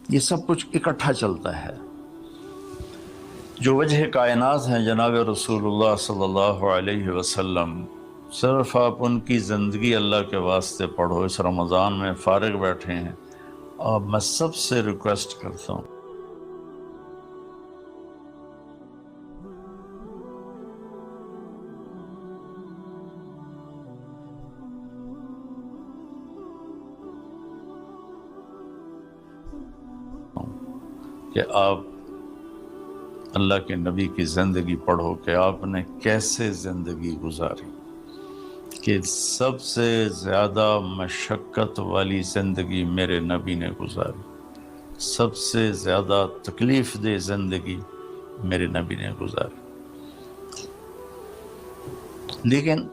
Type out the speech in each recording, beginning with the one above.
یہ سب کچھ اکٹھا چلتا ہے۔ جو وجہ کائنات ہیں جناب رسول اللہ صلی اللہ علیہ وسلم، صرف آپ ان کی زندگی اللہ کے واسطے پڑھو۔ اس رمضان میں فارغ بیٹھے ہیں، اور میں سب سے ریکویسٹ کرتا ہوں کہ آپ اللہ کے نبی کی زندگی پڑھو کہ آپ نے کیسے زندگی گزاری، کہ سب سے زیادہ مشقت والی زندگی میرے نبی نے گزاری، سب سے زیادہ تکلیف دہ زندگی میرے نبی نے گزاری۔ لیکن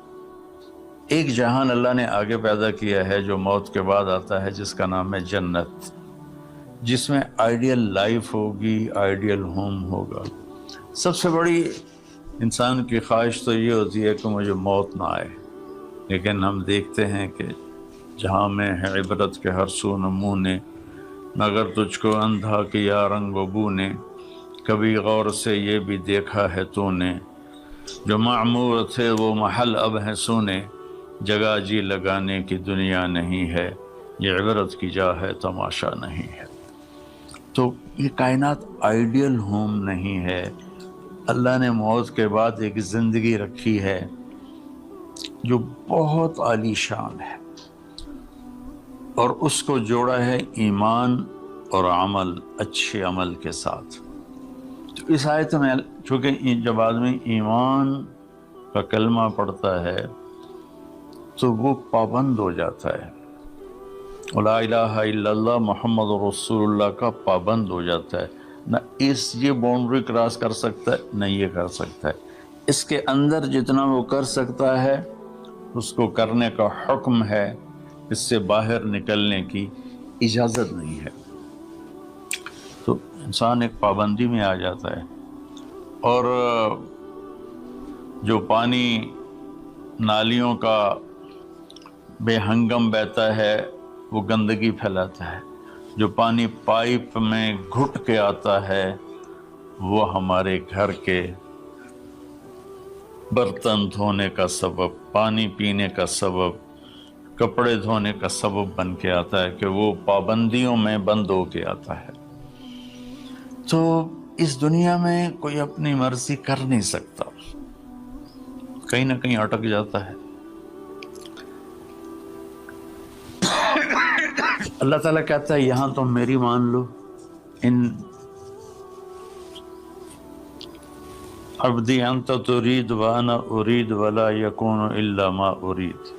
ایک جہان اللہ نے آگے پیدا کیا ہے جو موت کے بعد آتا ہے، جس کا نام ہے جنت، جس میں آئیڈیل لائف ہوگی، آئیڈیل ہوم ہوگا۔ سب سے بڑی انسان کی خواہش تو یہ ہوتی ہے کہ مجھے موت نہ آئے، لیکن ہم دیکھتے ہیں کہ جہاں میں ہے عبرت کے ہر سو نمونے، مگر تجھ کو اندھا کیا رنگ و بو نے، کبھی غور سے یہ بھی دیکھا ہے تو نے، جو معمور تھے وہ محل اب ہے سونے، جگہ جی لگانے کی دنیا نہیں ہے، یہ عبرت کی جا ہے تماشا نہیں ہے۔ تو یہ کائنات آئیڈیل ہوم نہیں ہے۔ اللہ نے موت کے بعد ایک زندگی رکھی ہے جو بہت عالی شان ہے، اور اس کو جوڑا ہے ایمان اور عمل، اچھے عمل کے ساتھ۔ تو اس آیت میں چونکہ جب آدمی ایمان کا کلمہ پڑھتا ہے تو وہ پابند ہو جاتا ہے، لا الہ الا اللہ محمد رسول اللہ کا پابند ہو جاتا ہے، نہ یہ باؤنڈری کراس کر سکتا ہے، نہ یہ کر سکتا ہے۔ اس کے اندر جتنا وہ کر سکتا ہے اس کو کرنے کا حکم ہے، اس سے باہر نکلنے کی اجازت نہیں ہے۔ تو انسان ایک پابندی میں آ جاتا ہے، اور جو پانی نالیوں کا بے ہنگم بہتا ہے وہ گندگی پھیلاتا ہے، جو پانی پائپ میں گھٹ کے آتا ہے وہ ہمارے گھر کے برتن دھونے کا سبب، پانی پینے کا سبب، کپڑے دھونے کا سبب بن کے آتا ہے، کہ وہ پابندیوں میں بند ہو کے آتا ہے۔ تو اس دنیا میں کوئی اپنی مرضی کر نہیں سکتا، کہیں نہ کہیں اٹک جاتا ہے۔ اللہ تعالیٰ کہتا ہے یہاں تم میری مان لو، ان عبدی انت ترید وانا ارید ولا یکون الا ما ارید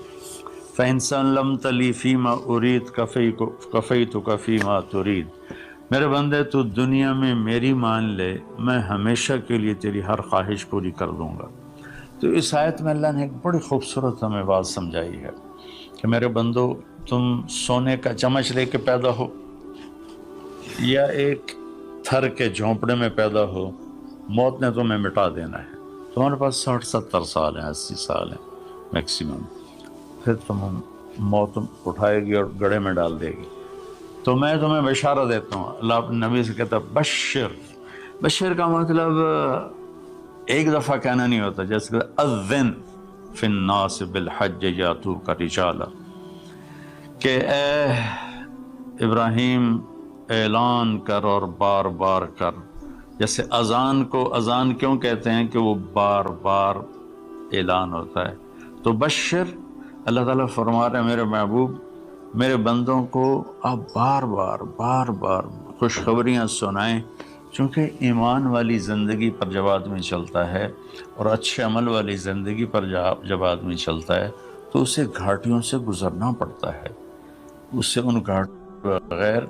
فإن سلمت لی فیما ارید کفیتک فیما ترید۔ میرے بندے تو دنیا میں میری مان لے، میں ہمیشہ کے لیے تیری ہر خواہش پوری کر دوں گا۔ تو اس آیت میں اللہ نے ایک بڑی خوبصورت ہمیں بات سمجھائی ہے کہ میرے بندو، تم سونے کا چمچ لے کے پیدا ہو یا ایک تھر کے جھونپڑے میں پیدا ہو، موت نے تمہیں مٹا دینا ہے۔ تمہارے پاس 60-70 سال ہیں، 80 سال ہیں میکسیمم، پھر تم موت اٹھائے گی اور گڑھے میں ڈال دے گی۔ تو میں تمہیں بشارت دیتا ہوں، اللہ اپنے نبی سے کہتا ہے بشر۔ بشر کا مطلب ایک دفعہ کہنا نہیں ہوتا، جیسے کہ اذن فی الناس بالحج یاتوک رجالا، کہ اے ابراہیم اعلان کر اور بار بار کر۔ جیسے اذان کو اذان کیوں کہتے ہیں کہ وہ بار بار اعلان ہوتا ہے۔ تو بشر، اللہ تعالیٰ فرما رہے ہیں میرے محبوب، میرے بندوں کو آپ بار بار خوشخبریاں سنائیں، چونکہ ایمان والی زندگی پر جب آدمی چلتا ہے اور اچھے عمل والی زندگی پر جب آدمی چلتا ہے تو اسے گھاٹیوں سے گزرنا پڑتا ہے، اسے ان گھاٹیوں بغیر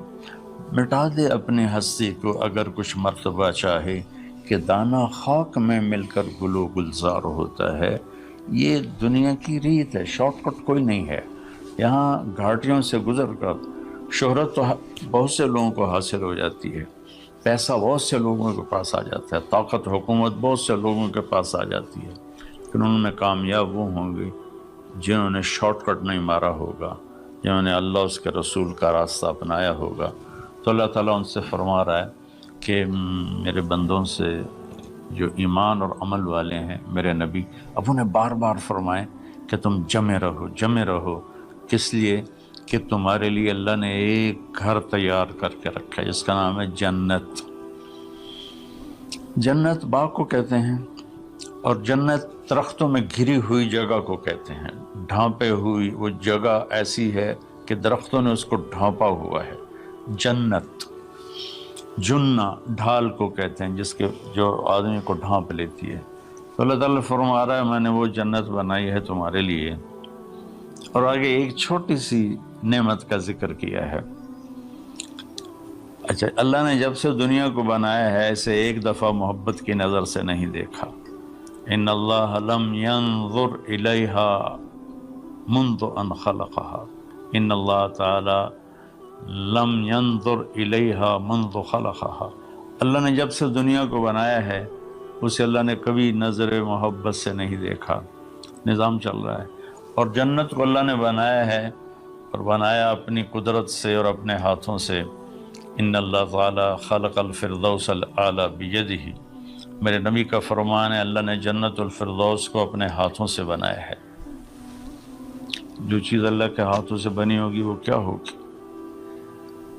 مٹا دے اپنی ہستی کو اگر کچھ مرتبہ چاہے، کہ دانہ خاک میں مل کر گل و گلزار ہوتا ہے۔ یہ دنیا کی ریت ہے، شارٹ کٹ کوئی نہیں ہے۔ یہاں گھاٹیوں سے گزر کر شہرت تو بہت سے لوگوں کو حاصل ہو جاتی ہے، پیسہ بہت سے لوگوں کے پاس آ جاتا ہے، طاقت حکومت بہت سے لوگوں کے پاس آ جاتی ہے، لیکن ان میں کامیاب وہ ہوں گے جنہوں نے شارٹ کٹ نہیں مارا ہوگا، جنہوں نے اللہ اس کے رسول کا راستہ اپنایا ہوگا۔ تو اللہ تعالیٰ ان سے فرما رہا ہے کہ میرے بندوں سے جو ایمان اور عمل والے ہیں میرے نبی، اب انہیں بار بار فرمائیں کہ تم جمے رہو، کس لیے کہ تمہارے لیے اللہ نے ایک گھر تیار کر کے رکھا ہے جس کا نام ہے جنت۔ جنت باغ کو کہتے ہیں، اور جنت درختوں میں گھری ہوئی جگہ کو کہتے ہیں، ڈھانپے ہوئی وہ جگہ ایسی ہے کہ درختوں نے اس کو ڈھانپا ہوا ہے۔ جنت جنہ ڈھال کو کہتے ہیں، جس کے جو آدمی کو ڈھانپ لیتی ہے۔ تو اللہ تعالیٰ فرما رہا ہے میں نے وہ جنت بنائی ہے تمہارے لیے، اور آگے ایک چھوٹی سی نعمت کا ذکر کیا ہے۔ اچھا، اللہ نے جب سے دنیا کو بنایا ہے اسے ایک دفعہ محبت کی نظر سے نہیں دیکھا۔ ان اللہ لم ينظر الیہا منذ ان خلقها، ان اللہ تعالی لم ينظر الیہا منذ خلقها، اللہ نے جب سے دنیا کو بنایا ہے اسے اللہ نے کبھی نظر محبت سے نہیں دیکھا۔ نظام چل رہا ہے، اور جنت کو اللہ نے بنایا ہے، اور بنایا اپنی قدرت سے اور اپنے ہاتھوں سے۔ ان اللہ تعالی خلق الفردوس الاعلی بیدہ، میرے نبی کا فرمان ہے اللہ نے جنت الفردوس کو اپنے ہاتھوں سے بنایا ہے۔ جو چیز اللہ کے ہاتھوں سے بنی ہوگی وہ کیا ہوگی؟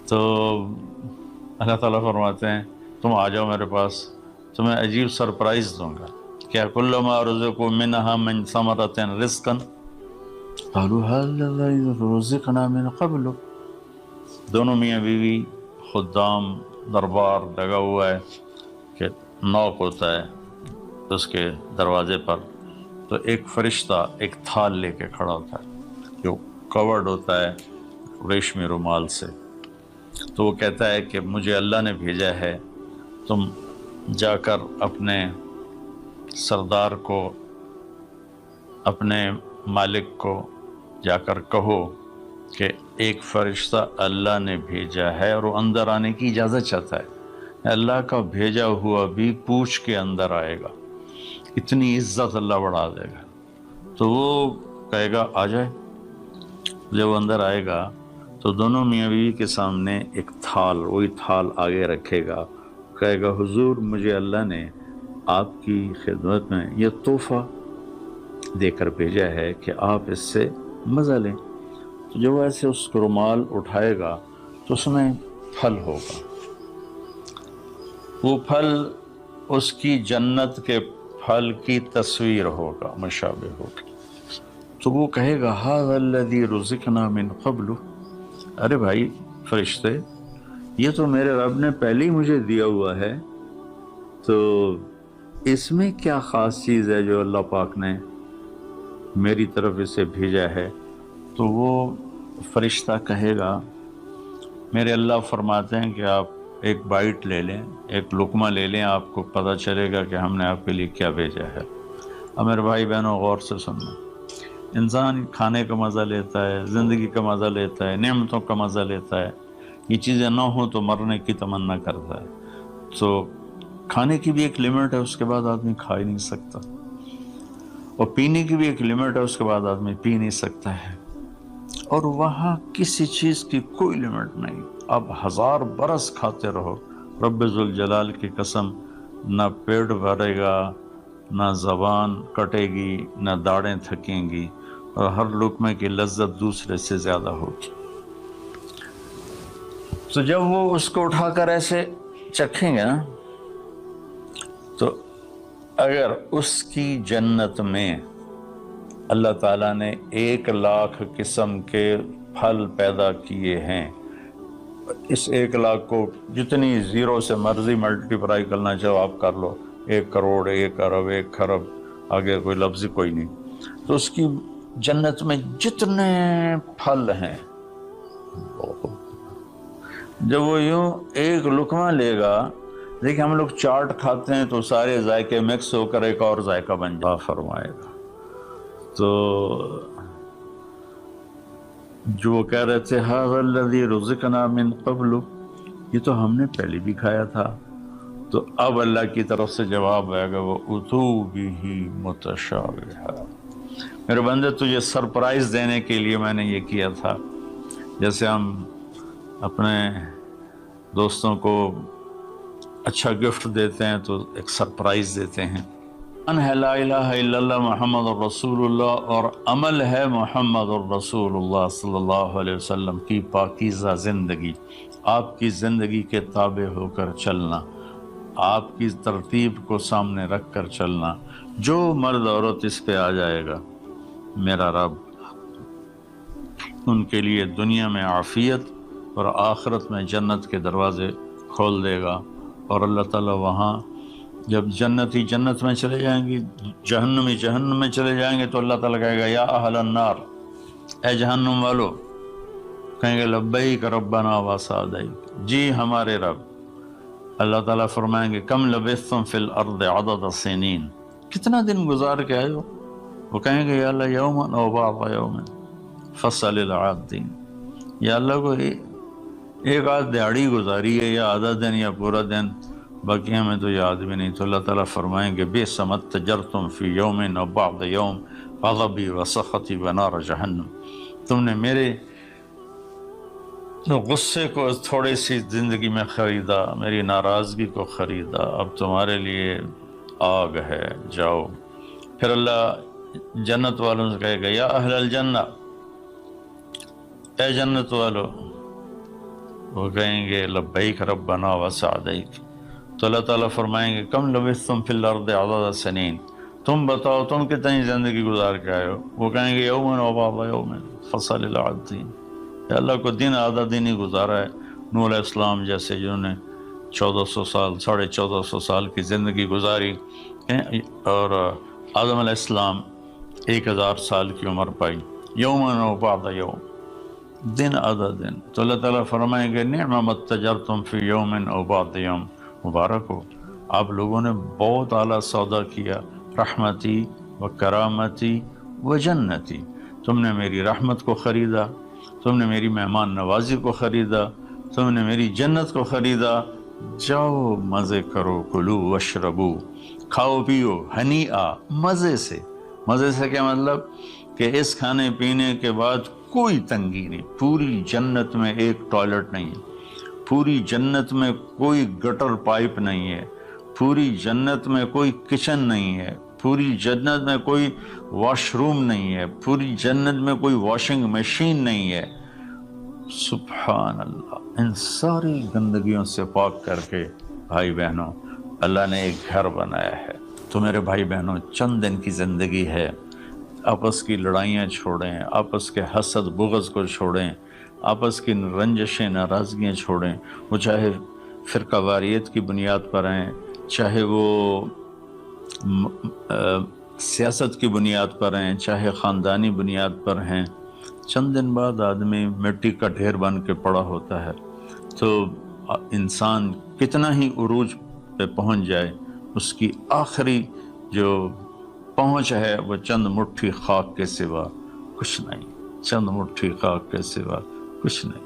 تو اللہ تعالیٰ فرماتے ہیں تم آ جاؤ میرے پاس، تمہیں عجیب سرپرائز دوں گا۔ کیا کلما رزقوا منہا من ثمرۃ رزقا قالوا هذا الذی رزقنا من قبل، دونوں میاں بیوی خدام دربار لگا ہوا ہے کہ نوک ہوتا ہے اس کے دروازے پر، تو ایک فرشتہ ایک تھال لے کے کھڑا ہوتا ہے جو کورڈ ہوتا ہے ریشمی رومال سے، تو وہ کہتا ہے کہ مجھے اللہ نے بھیجا ہے، تم جا کر اپنے سردار کو، اپنے مالک کو جا کر کہو کہ ایک فرشتہ اللہ نے بھیجا ہے اور وہ اندر آنے کی اجازت چاہتا ہے۔ اللہ کا بھیجا ہوا بھی پوچھ کے اندر آئے گا، اتنی عزت اللہ بڑھا دے گا۔ تو وہ کہے گا آ جائے، جب وہ اندر آئے گا تو دونوں میاں بیوی کے سامنے ایک تھال، وہی تھال آگے رکھے گا، کہے گا حضور مجھے اللہ نے آپ کی خدمت میں یہ تحفہ دے کر بھیجا ہے کہ آپ اس سے مزہ لیں۔ تو جب ایسے اس کو رومال اٹھائے گا تو اس میں پھل ہوگا، وہ پھل اس کی جنت کے پھل کی تصویر ہوگا، مشابہ ہوگا۔ تو وہ کہے گا ھذا الذی رزقنا من قبل، ارے بھائی فرشتے یہ تو میرے رب نے پہلے ہی مجھے دیا ہوا ہے، تو اس میں کیا خاص چیز ہے جو اللہ پاک نے میری طرف اسے بھیجا ہے؟ تو وہ فرشتہ کہے گا میرے اللہ فرماتے ہیں کہ آپ ایک بائٹ لے لیں، ایک لقمہ لے لیں، آپ کو پتہ چلے گا کہ ہم نے آپ کے لیے کیا بھیجا ہے۔ اب میرے بھائی بہنوں غور سے سننا، انسان کھانے کا مزہ لیتا ہے، زندگی کا مزہ لیتا ہے، نعمتوں کا مزہ لیتا ہے، یہ چیزیں نہ ہوں تو مرنے کی تمنا کرتا ہے۔ تو کھانے کی بھی ایک لمٹ ہے، اس کے بعد آدمی کھا ہی نہیں سکتا، اور پینے کی بھی ایک لمٹ ہے، اس کے بعد آدمی پی نہیں سکتا ہے، اور وہاں کسی چیز کی کوئی لمٹ نہیں، اب 1000 برس کھاتے رہو، رب ذوالجلال کی قسم نہ پیٹ بھرے گا، نہ زبان کٹے گی، نہ داڑیں تھکیں گی، اور ہر لقمے کی لذت دوسرے سے زیادہ ہوگی۔ تو جب وہ اس کو اٹھا کر ایسے چکھیں گے نا، تو اگر اس کی جنت میں اللہ تعالیٰ نے 1,00,000 قسم کے پھل پیدا کیے ہیں، اس 1,00,000 کو جتنی زیرو سے مرضی ملٹیپلائی کرنا چاہو آپ کر لو، 1 کروڑ، 1 ارب، 1 خرب، آگے کوئی لفظ ہی کوئی نہیں۔ تو اس کی جنت میں جتنے پھل ہیں، جب وہ یوں ایک لقمہ لے گا، دیکھیں ہم لوگ چاٹ کھاتے ہیں تو سارے ذائقے مکس ہو کر ایک اور ذائقہ بن جا فرمائے گا۔ تو جو وہ کہہ رہے تھے ھذا الذی رزقنا من قبل، یہ تو ہم نے پہلے بھی کھایا تھا، تو اب اللہ کی طرف سے جواب آئے گا وہ اتو بہ متشابہا، میرے بندے تجھے سرپرائز دینے کے لیے میں نے یہ کیا تھا، جیسے ہم اپنے دوستوں کو اچھا گفٹ دیتے ہیں تو ایک سرپرائز دیتے ہیں۔ ان ہے لا الہ الا اللہ محمد الرسول اللہ، اور عمل ہے محمد الرسول اللہ صلی اللہ علیہ وسلم کی پاکیزہ زندگی، آپ کی زندگی کے تابع ہو کر چلنا، آپ کی ترتیب کو سامنے رکھ کر چلنا۔ جو مرد عورت اس پہ آ جائے گا، میرا رب ان کے لیے دنیا میں عافیت اور آخرت میں جنت کے دروازے کھول دے گا، اور اللہ تعالیٰ وہاں جب جنتی جنت میں چلے جائیں گے، جہنمی جہنم میں چلے جائیں گے، تو اللہ تعالیٰ کہے گا یا اہل النار، اے جہنم والو، کہیں گے لبیک ربنا وسعدیک، جی ہمارے رب۔ اللہ تعالیٰ فرمائیں گے کم لبثتم فی الارض عدد سنین، کتنا دن گزار کے آئے ہو؟ وہ کہیں گے یا اللہ یوما او بعض یوم فصل العادین، یا اللہ کو ایک آدھ دیہڑی گزاری ہے، یا آدھا دن یا پورا دن، باقی ہمیں تو یاد بھی نہیں۔ تو اللہ تعالیٰ فرمائیں گے بئس ما اتجرتم فی یوم او بعض یوم غضبی وسخطی ونار جہنم، تم نے میرے غصے کو تھوڑی سی زندگی میں خریدا، میری ناراضگی کو خریدا، اب تمہارے لیے آگ ہے، جاؤ۔ پھر اللہ جنت والوں سے کہے گا یا اہل الجنہ، اے جنت والو، وہ کہیں گے لبیک ربنا وسعدیک، تو اللہ تعالیٰ فرمائیں گے کم لبثتم فی الارض عدد سنین، تم بتاؤ تم کتنی زندگی گزار کے آئے ہو؟ وہ کہیں گے یومن و بعض یومن فصل العادین، یا اللہ کو دن آدھا دن ہی گزارا ہے۔ نوح علیہ السلام جیسے جنہوں نے 1400 سال 1450 سال کی زندگی گزاری، اور آدم علیہ السلام 1000 سال کی عمر پائی، یومن و بعض یوم، دن آدھا دن۔ تو اللہ تعالیٰ فرمائیں گے نعم ما اتجرتم فی یوم او بعض یوم، مبارک ہو، آپ لوگوں نے بہت اعلیٰ سودا کیا، رحمتی و کرامتی و جنتی، تم نے میری رحمت کو خریدا، تم نے میری مہمان نوازی کو خریدا، تم نے میری جنت کو خریدا، جاؤ مزے کرو، کلو واشربو، کھاؤ پیو، ہنیئا، مزے سے۔ مزے سے کیا مطلب؟ کہ اس کھانے پینے کے بعد کوئی تنگی نہیں، پوری جنت میں ایک ٹوائلٹ نہیں ہے، پوری جنت میں کوئی گٹر پائپ نہیں ہے، پوری جنت میں کوئی کچن نہیں ہے، پوری جنت میں کوئی واش روم نہیں ہے، پوری جنت میں کوئی واشنگ مشین نہیں ہے۔ سبحان اللہ، ان ساری گندگیوں سے پاک کر کے بھائی بہنوں اللہ نے ایک گھر بنایا ہے۔ تو میرے بھائی بہنوں چند دن کی زندگی ہے، آپس کی لڑائیاں چھوڑیں، آپس کے حسد بغض کو چھوڑیں، آپس کی رنجشیں ناراضگیاں چھوڑیں، وہ چاہے فرقہ واریت کی بنیاد پر ہیں، چاہے وہ سیاست کی بنیاد پر ہیں، چاہے خاندانی بنیاد پر ہیں۔ چند دن بعد آدمی مٹی کا ڈھیر بن کے پڑا ہوتا ہے، تو انسان کتنا ہی عروج پہ پہنچ جائے، اس کی آخری جو پہنچ ہے وہ چند مٹھی خاک کے سوا کچھ نہیں، چند مٹھی خاک کے سوا کچھ نہیں۔